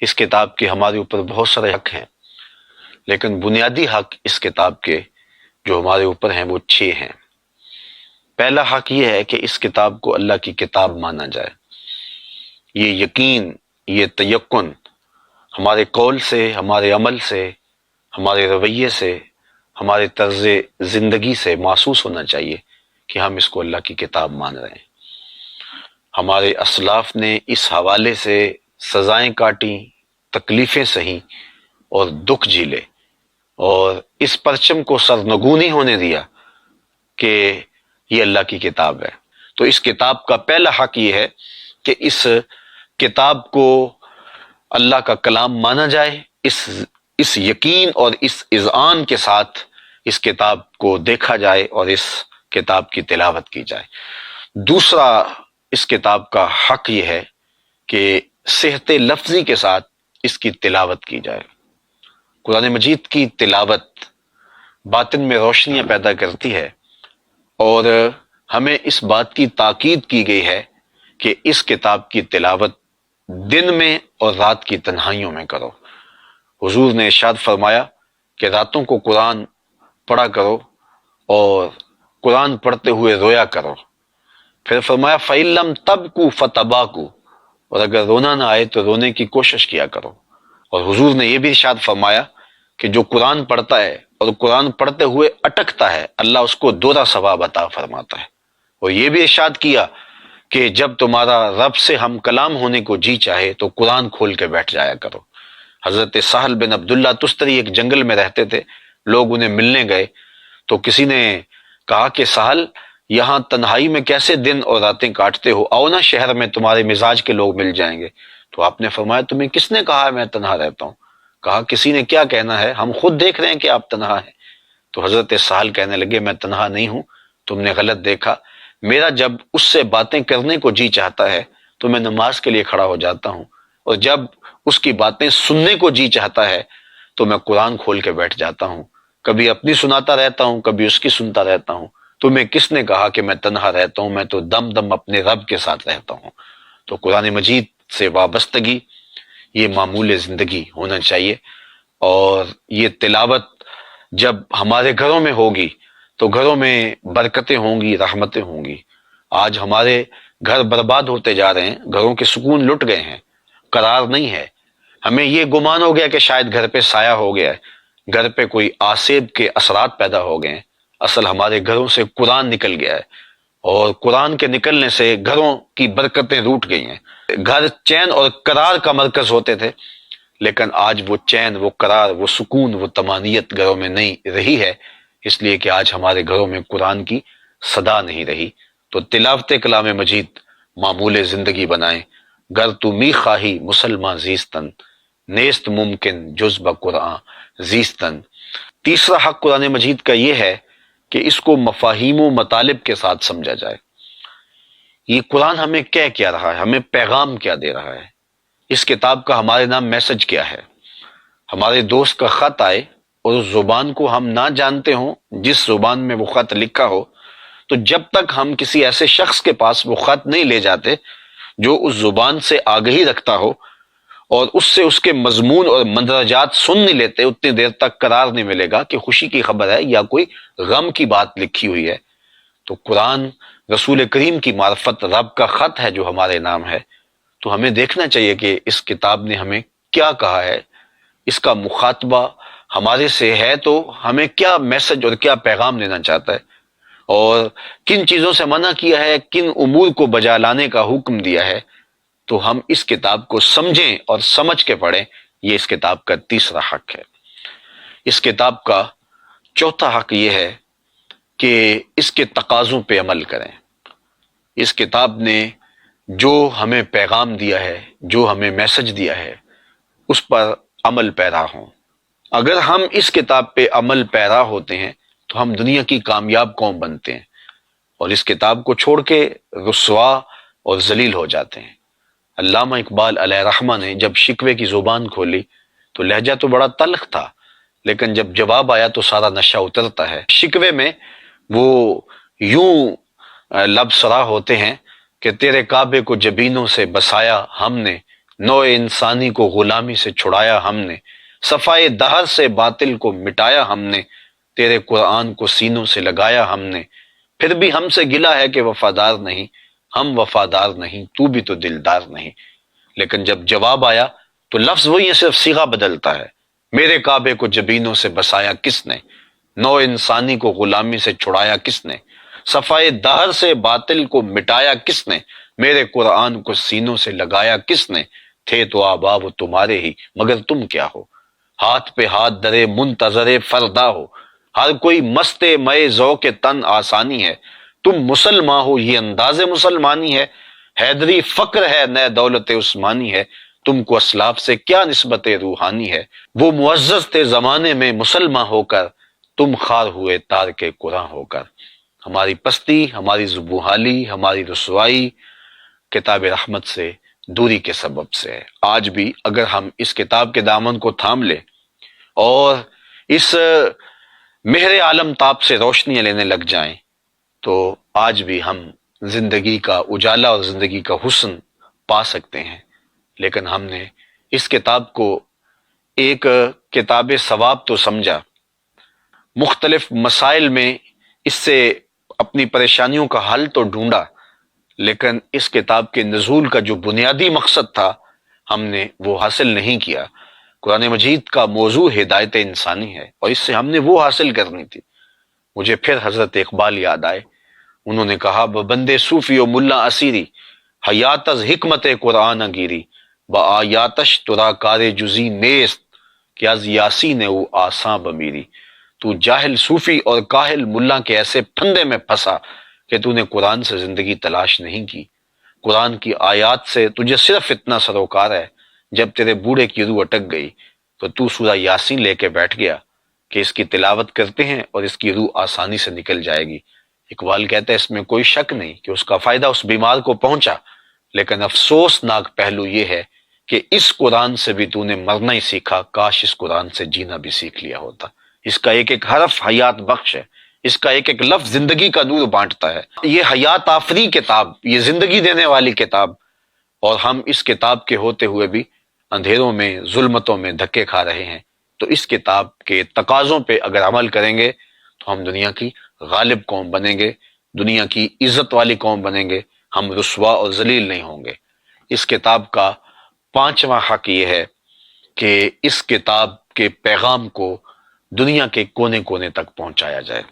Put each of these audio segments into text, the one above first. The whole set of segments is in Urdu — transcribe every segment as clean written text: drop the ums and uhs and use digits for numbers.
اس کتاب کے ہمارے اوپر بہت سارے حق ہیں، لیکن بنیادی حق اس کتاب کے جو ہمارے اوپر ہیں وہ 6 ہیں۔ پہلا حق یہ ہے کہ اس کتاب کو اللہ کی کتاب مانا جائے۔ یہ یقین، یہ تیقن ہمارے قول سے، ہمارے عمل سے، ہمارے رویے سے، ہمارے طرز زندگی سے محسوس ہونا چاہیے کہ ہم اس کو اللہ کی کتاب مان رہے ہیں۔ ہمارے اسلاف نے اس حوالے سے سزائیں کاٹیں، تکلیفیں سہیں اور دکھ جھیلے، اور اس پرچم کو سرنگوں نہیں ہونے دیا کہ یہ اللہ کی کتاب ہے۔ تو اس کتاب کا پہلا حق یہ ہے کہ اس کتاب کو اللہ کا کلام مانا جائے، اس یقین اور اس اذعان کے ساتھ اس کتاب کو دیکھا جائے اور اس کتاب کی تلاوت کی جائے۔ دوسرا اس کتاب کا حق یہ ہے کہ صحت لفظی کے ساتھ اس کی تلاوت کی جائے۔ قرآن مجید کی تلاوت باطن میں روشنیاں پیدا کرتی ہے، اور ہمیں اس بات کی تاکید کی گئی ہے کہ اس کتاب کی تلاوت دن میں اور رات کی تنہائیوں میں کرو۔ حضور نے ارشاد فرمایا کہ راتوں کو قرآن پڑھا کرو اور قرآن پڑھتے ہوئے رویا کرو۔ پھر فرمایا فَإِن لَّمْ تَبْكُوا فَتَبَاكُوا، اور اگر رونا نہ آئے تو رونے کی کوشش کیا کرو۔ اور حضور نے یہ بھی ارشاد فرمایا کہ جو قرآن پڑھتا ہے اور قرآن پڑھتے ہوئے اٹکتا ہے، اللہ اس کو دوہرا ثواب عطا فرماتا ہے۔ اور یہ بھی ارشاد کیا کہ جب تمہارا رب سے ہم کلام ہونے کو جی چاہے تو قرآن کھول کے بیٹھ جایا کرو۔ حضرت سہل بن عبداللہ تستری ایک جنگل میں رہتے تھے، لوگ انہیں ملنے گئے تو کسی نے کہا کہ سہل، یہاں تنہائی میں کیسے دن اور راتیں کاٹتے ہو، آؤ نا شہر میں، تمہارے مزاج کے لوگ مل جائیں گے۔ تو آپ نے فرمایا تمہیں کس نے کہا ہے میں تنہا رہتا ہوں؟ کہا کسی نے کیا کہنا ہے، ہم خود دیکھ رہے ہیں کہ آپ تنہا ہیں۔ تو حضرت سہل کہنے لگے میں تنہا نہیں ہوں، تم نے غلط دیکھا، میرا جب اس سے باتیں کرنے کو جی چاہتا ہے تو میں نماز کے لیے کھڑا ہو جاتا ہوں، اور جب اس کی باتیں سننے کو جی چاہتا ہے تو میں قرآن کھول کے بیٹھ جاتا ہوں، کبھی اپنی سناتا رہتا ہوں، کبھی اس کی سنتا رہتا ہوں۔ تمہیں کس نے کہا کہ میں تنہا رہتا ہوں؟ میں تو دم دم اپنے رب کے ساتھ رہتا ہوں۔ تو قرآن مجید سے وابستگی یہ معمول زندگی ہونا چاہیے، اور یہ تلاوت جب ہمارے گھروں میں ہوگی تو گھروں میں برکتیں ہوں گی، رحمتیں ہوں گی۔ آج ہمارے گھر برباد ہوتے جا رہے ہیں، گھروں کے سکون لٹ گئے ہیں، قرار نہیں ہے۔ ہمیں یہ گمان ہو گیا کہ شاید گھر پہ سایہ ہو گیا ہے، گھر پہ کوئی آسیب کے اثرات پیدا ہو گئے ہیں۔ اصل ہمارے گھروں سے قرآن نکل گیا ہے، اور قرآن کے نکلنے سے گھروں کی برکتیں روٹ گئی ہیں۔ گھر چین اور قرار کا مرکز ہوتے تھے، لیکن آج وہ چین، وہ قرار، وہ سکون، وہ طمانینت گھروں میں نہیں رہی ہے، اس لیے کہ آج ہمارے گھروں میں قرآن کی صدا نہیں رہی۔ تو تلاوت کلام مجید معمول زندگی بنائیں۔ گر تو می خواہی مسلمان زیستن، نیست ممکن جز بقرآن زیستن۔ تیسرا حق قرآن مجید کا یہ ہے کہ اس کو مفاہیم و مطالب کے ساتھ سمجھا جائے۔ یہ قرآن ہمیں کہہ کیا رہا ہے، ہمیں پیغام کیا دے رہا ہے، اس کتاب کا ہمارے نام میسج کیا ہے۔ ہمارے دوست کا خط آئے اور اس زبان کو ہم نہ جانتے ہوں، جس زبان میں وہ خط لکھا ہو، تو جب تک ہم کسی ایسے شخص کے پاس وہ خط نہیں لے جاتے جو اس زبان سے آگہی رکھتا ہو اور اس سے اس کے مضمون اور مندرجات سن نہیں لیتے، اتنی دیر تک قرار نہیں ملے گا کہ خوشی کی خبر ہے یا کوئی غم کی بات لکھی ہوئی ہے۔ تو قرآن رسول کریم کی معرفت، رب کا خط ہے جو ہمارے نام ہے۔ تو ہمیں دیکھنا چاہیے کہ اس کتاب نے ہمیں کیا کہا ہے، اس کا مخاطبہ ہمارے سے ہے تو ہمیں کیا میسج اور کیا پیغام دینا چاہتا ہے، اور کن چیزوں سے منع کیا ہے، کن امور کو بجا لانے کا حکم دیا ہے۔ تو ہم اس کتاب کو سمجھیں اور سمجھ کے پڑھیں، یہ اس کتاب کا تیسرا حق ہے۔ اس کتاب کا چوتھا حق یہ ہے کہ اس کے تقاضوں پہ عمل کریں۔ اس کتاب نے جو ہمیں پیغام دیا ہے، جو ہمیں میسج دیا ہے، اس پر عمل پیرا ہوں۔ اگر ہم اس کتاب پہ عمل پیرا ہوتے ہیں تو ہم دنیا کی کامیاب قوم بنتے ہیں، اور اس کتاب کو چھوڑ کے رسوا اور ذلیل ہو جاتے ہیں۔ علامہ اقبال علیہ رحمہ نے جب شکوے کی زبان کھولی تو لہجہ تو بڑا تلخ تھا، لیکن جب جواب آیا تو سارا نشہ اترتا ہے۔ شکوے میں وہ یوں لب سرا ہوتے ہیں کہ تیرے کعبے کو جبینوں سے بسایا ہم نے، نوع انسانی کو غلامی سے چھڑایا ہم نے، صفائے دہر سے باطل کو مٹایا ہم نے، تیرے قرآن کو سینوں سے لگایا ہم نے، پھر بھی ہم سے گلہ ہے کہ وفادار نہیں، ہم وفادار نہیں، تو بھی تو دلدار نہیں۔ لیکن جب جواب آیا تو لفظ وہی ہے، صرف صیغہ بدلتا ہے۔ میرے کعبے کو جبینوں سے بسایا کس نے، نوع انسانی کو غلامی سے چھڑایا کس نے، صفائے دہر سے باطل کو مٹایا کس نے، میرے قرآن کو سینوں سے لگایا کس نے، تھے تو آبا وہ تمہارے ہی مگر تم کیا ہو، ہاتھ پہ ہاتھ درے منتظر فردا ہو، ہر کوئی مست مئے ذوق تن آسانی ہے، تم مسلمان ہو یہ انداز مسلمانی ہے، حیدری فقر ہے نئے دولت عثمانی ہے، تم کو اسلاف سے کیا نسبت روحانی ہے، وہ معزز تھے زمانے میں مسلمان ہو کر، تم خار ہوئے تار کے قرآن ہو کر۔ ہماری پستی، ہماری زبوحالی، ہماری رسوائی کتاب رحمت سے دوری کے سبب سے ہے۔ آج بھی اگر ہم اس کتاب کے دامن کو تھام لیں اور اس مہر عالم تاب سے روشنیاں لینے لگ جائیں تو آج بھی ہم زندگی کا اجالا اور زندگی کا حسن پا سکتے ہیں۔ لیکن ہم نے اس کتاب کو ایک کتاب ثواب تو سمجھا، مختلف مسائل میں اس سے اپنی پریشانیوں کا حل تو ڈھونڈا، لیکن اس کتاب کے نزول کا جو بنیادی مقصد تھا ہم نے وہ حاصل نہیں کیا۔ قرآن مجید کا موضوع ہدایت انسانی ہے اور اس سے ہم نے وہ حاصل کرنی تھی۔ مجھے پھر حضرت اقبال یاد آئے، انہوں نے کہا بندے صوفی و ملا اسیری، حیات از حکمت قرآن گیری، با آیاتش ترا کار جزی نیست، کہ از یاسین او آساں بمیری۔ تو جاہل صوفی اور کاہل ملا کے ایسے پھندے میں پھنسا کہ تو نے قرآن سے زندگی تلاش نہیں کی، قرآن کی آیات سے تجھے صرف اتنا سروکار ہے، جب تیرے بوڑھے کی روح اٹک گئی تو تو سورہ یاسین لے کے بیٹھ گیا کہ اس کی تلاوت کرتے ہیں اور اس کی روح آسانی سے نکل جائے گی۔ اقبال کہتا ہے اس میں کوئی شک نہیں کہ اس کا فائدہ اس بیمار کو پہنچا، لیکن افسوسناک پہلو یہ ہے کہ اس قرآن سے بھی تو نے مرنا ہی سیکھا، کاش اس قرآن سے جینا بھی سیکھ لیا ہوتا۔ اس کا ایک ایک حرف حیات بخش ہے، اس کا ایک ایک لفظ زندگی کا نور بانٹتا ہے۔ یہ حیات آفری کتاب، یہ زندگی دینے والی کتاب، اور ہم اس کتاب کے ہوتے ہوئے بھی اندھیروں میں، ظلمتوں میں دھکے کھا رہے ہیں۔ تو اس کتاب کے تقاضوں پہ اگر عمل کریں گے تو ہم دنیا کی غالب قوم بنیں گے، دنیا کی عزت والی قوم بنیں گے، ہم رسوا اور ذلیل نہیں ہوں گے۔ اس کتاب کا 5واں حق یہ ہے کہ اس کتاب کے پیغام کو دنیا کے کونے کونے تک پہنچایا جائے۔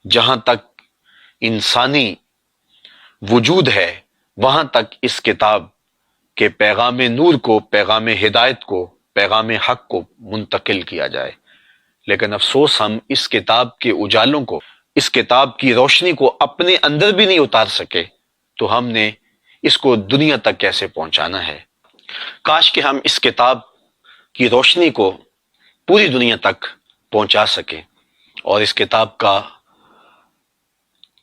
جہاں تک انسانی وجود ہے وہاں تک اس کتاب کے پیغام نور کو، پیغام ہدایت کو، پیغام حق کو منتقل کیا جائے۔ لیکن افسوس ہم اس کتاب کے اجالوں کو، اس کتاب کی روشنی کو اپنے اندر بھی نہیں اتار سکے، تو ہم نے اس کو دنیا تک کیسے پہنچانا ہے۔ کاش کہ ہم اس کتاب کی روشنی کو پوری دنیا تک پہنچا سکیں، اور اس کتاب کا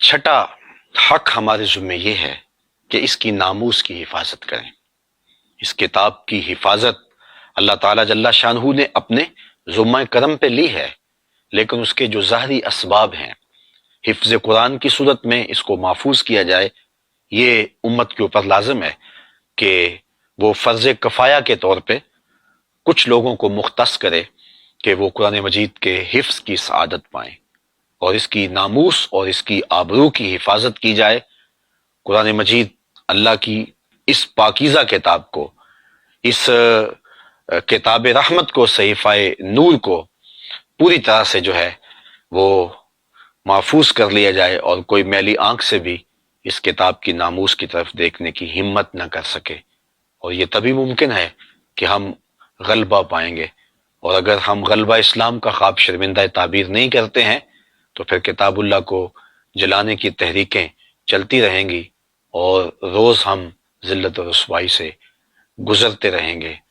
چھٹا حق ہمارے ذمہ یہ ہے کہ اس کی ناموس کی حفاظت کریں۔ اس کتاب کی حفاظت اللہ تعالیٰ جل شانہ نے اپنے ذمہ کرم پہ لی ہے، لیکن اس کے جو ظاہری اسباب ہیں، حفظ قرآن کی صورت میں اس کو محفوظ کیا جائے، یہ امت کے اوپر لازم ہے کہ وہ فرض کفایہ کے طور پہ کچھ لوگوں کو مختص کرے کہ وہ قرآن مجید کے حفظ کی سعادت پائیں، اور اس کی ناموس اور اس کی آبرو کی حفاظت کی جائے۔ قرآن مجید اللہ کی اس پاکیزہ کتاب کو، اس کتاب رحمت کو، صحیفہ نور کو پوری طرح سے جو ہے وہ محفوظ کر لیا جائے، اور کوئی میلی آنکھ سے بھی اس کتاب کی ناموس کی طرف دیکھنے کی ہمت نہ کر سکے۔ اور یہ تبھی ممکن ہے کہ ہم غلبہ پائیں گے، اور اگر ہم غلبہ اسلام کا خواب شرمندہ تعبیر نہیں کرتے ہیں تو پھر کتاب اللہ کو جلانے کی تحریکیں چلتی رہیں گی، اور روز ہم ذلت و رسوائی سے گزرتے رہیں گے۔